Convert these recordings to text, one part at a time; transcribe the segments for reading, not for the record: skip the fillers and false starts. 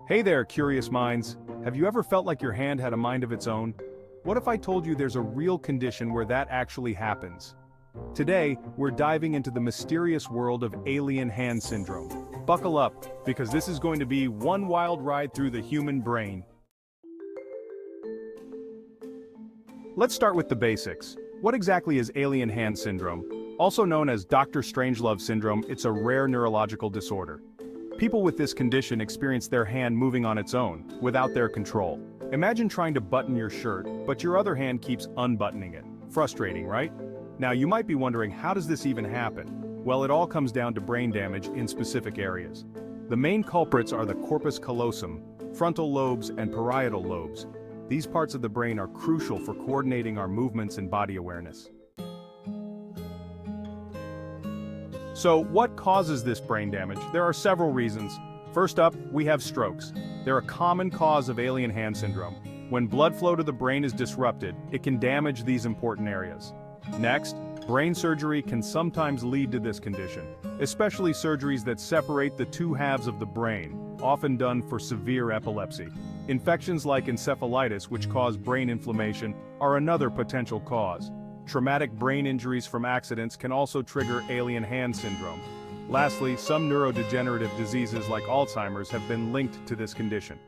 Hey there, curious minds. Have you ever felt like your hand had a mind of its own? What if I told you there's a real condition where that actually happens? Today, we're diving into the mysterious world of AlienHandSyndrome. Buckle up, because this is going to be one wild ride through the human brain. Let's start with the basics. What exactly is AlienHandSyndrome? Also known as Dr. Strangelove syndrome, it's a rare neurological disorder. People with this condition experience their hand moving on its own, without their control. Imagine trying to button your shirt, but your other hand keeps unbuttoning it. Frustrating, right? Now you might be wondering, how does this even happen? Well, it all comes down to brain damage in specific areas. The main culprits are the corpus callosum, frontal lobes, and parietal lobes. These parts of the brain are crucial for coordinating our movements and body awareness. So, what causes this brain damage? There are several reasons. First up, we have strokes. They're a common cause of AlienHandSyndrome. When blood flow to the brain is disrupted, it can damage these important areas. Next, brain surgery can sometimes lead to this condition, especially surgeries that separate the two halves of the brain, often done for severe epilepsy. Infections like encephalitis, which cause brain inflammation, are another potential cause. Traumatic brain injuries from accidents can also trigger AlienHandSyndrome. Lastly, some neurodegenerative diseases like Alzheimer's have been linked to this condition.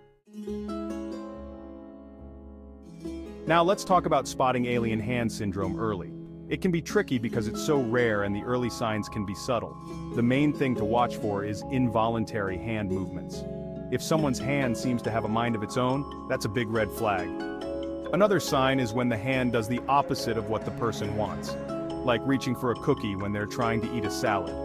Now let's talk about spotting AlienHandSyndrome early. It can be tricky because it's so rare and the early signs can be subtle. The main thing to watch for is involuntary hand movements. If someone's hand seems to have a mind of its own, that's a big red flag. Another sign is when the hand does the opposite of what the person wants, like reaching for a cookie when they're trying to eat a salad.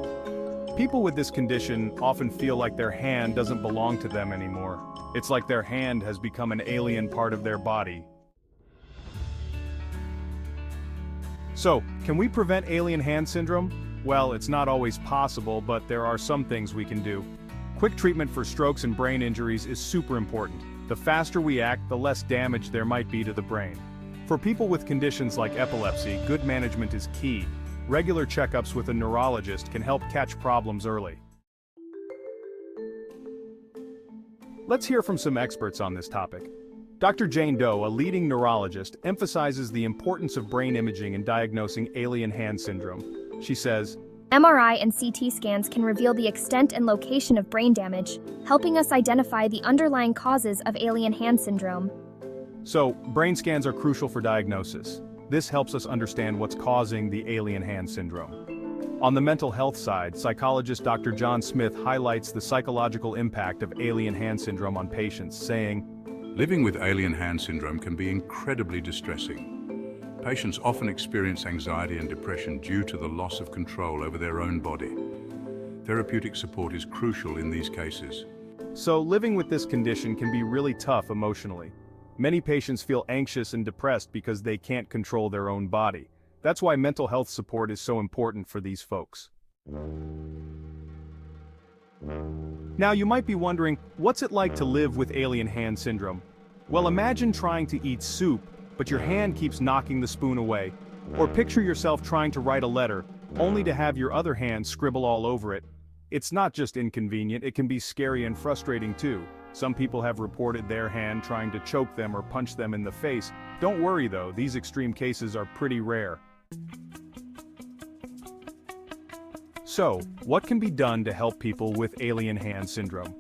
People with this condition often feel like their hand doesn't belong to them anymore. It's like their hand has become an alien part of their body. So, can we prevent AlienHandSyndrome? Well, it's not always possible, but there are some things we can do. Quick treatment for strokes and brain injuries is super important. The faster we act, the less damage there might be to the brain. For people with conditions like epilepsy, good management is key. Regular checkups with a neurologist can help catch problems early. Let's hear from some experts on this topic. Dr. Jane Doe, a leading neurologist, emphasizes the importance of brain imaging in diagnosing AlienHandSyndrome. She says, MRI and CT scans can reveal the extent and location of brain damage, helping us identify the underlying causes of AlienHandSyndrome. So, brain scans are crucial for diagnosis. This helps us understand what's causing the AlienHandSyndrome. On the mental health side, psychologist Dr. John Smith highlights the psychological impact of AlienHandSyndrome on patients, saying, "Living with AlienHandSyndrome can be incredibly distressing. Patients often experience anxiety and depression due to the loss of control over their own body. Therapeutic support is crucial in these cases." So, living with this condition can be really tough emotionally. Many patients feel anxious and depressed because they can't control their own body. That's why mental health support is so important for these folks. Now you might be wondering, what's it like to live with AlienHandSyndrome? Well, imagine trying to eat soup, but your hand keeps knocking the spoon away. Or picture yourself trying to write a letter, only to have your other hand scribble all over it. It's not just inconvenient, it can be scary and frustrating too. Some people have reported their hand trying to choke them or punch them in the face. Don't worry though, these extreme cases are pretty rare. So, what can be done to help people with AlienHandSyndrome?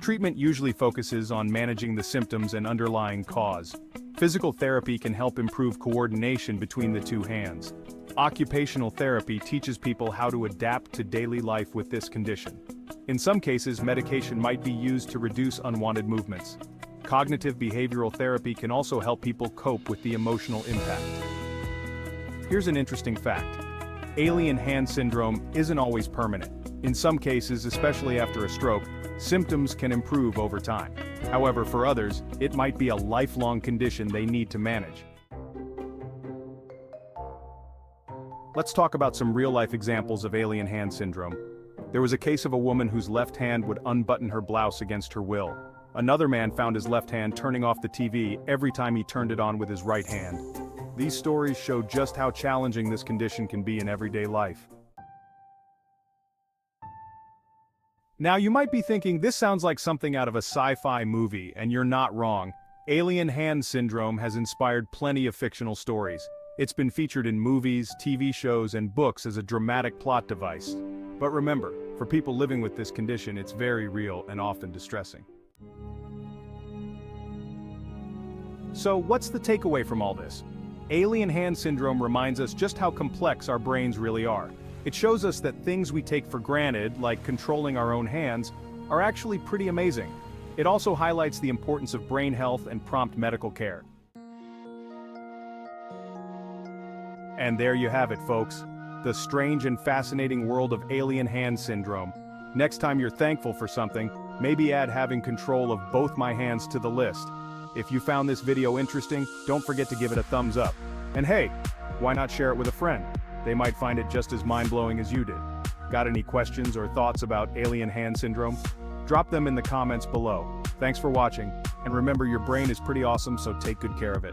Treatment usually focuses on managing the symptoms and underlying cause. Physical therapy can help improve coordination between the two hands. Occupational therapy teaches people how to adapt to daily life with this condition. In some cases, medication might be used to reduce unwanted movements. Cognitive behavioral therapy can also help people cope with the emotional impact. Here's an interesting fact. AlienHandSyndrome isn't always permanent. In some cases, especially after a stroke, symptoms can improve over time. However, for others, it might be a lifelong condition they need to manage. Let's talk about some real-life examples of AlienHandSyndrome. There was a case of a woman whose left hand would unbutton her blouse against her will. Another man found his left hand turning off the TV every time he turned it on with his right hand. These stories show just how challenging this condition can be in everyday life. Now you might be thinking this sounds like something out of a sci-fi movie, and you're not wrong. Alien Hand Syndrome has inspired plenty of fictional stories. It's been featured in movies, TV shows, and books as a dramatic plot device. But remember, for people living with this condition, it's very real and often distressing. So what's the takeaway from all this? Alien Hand Syndrome reminds us just how complex our brains really are. It shows us that things we take for granted, like controlling our own hands, are actually pretty amazing. It also highlights the importance of brain health and prompt medical care. And there you have it, folks. The strange and fascinating world of Alien Hand Syndrome. Next time you're thankful for something, maybe add having control of both my hands to the list. If you found this video interesting, don't forget to give it a thumbs up. And hey, why not share it with a friend? They might find it just as mind-blowing as you did. Got any questions or thoughts about Alien Hand Syndrome? Drop them in the comments below. Thanks for watching, and remember your brain is pretty awesome, so take good care of it.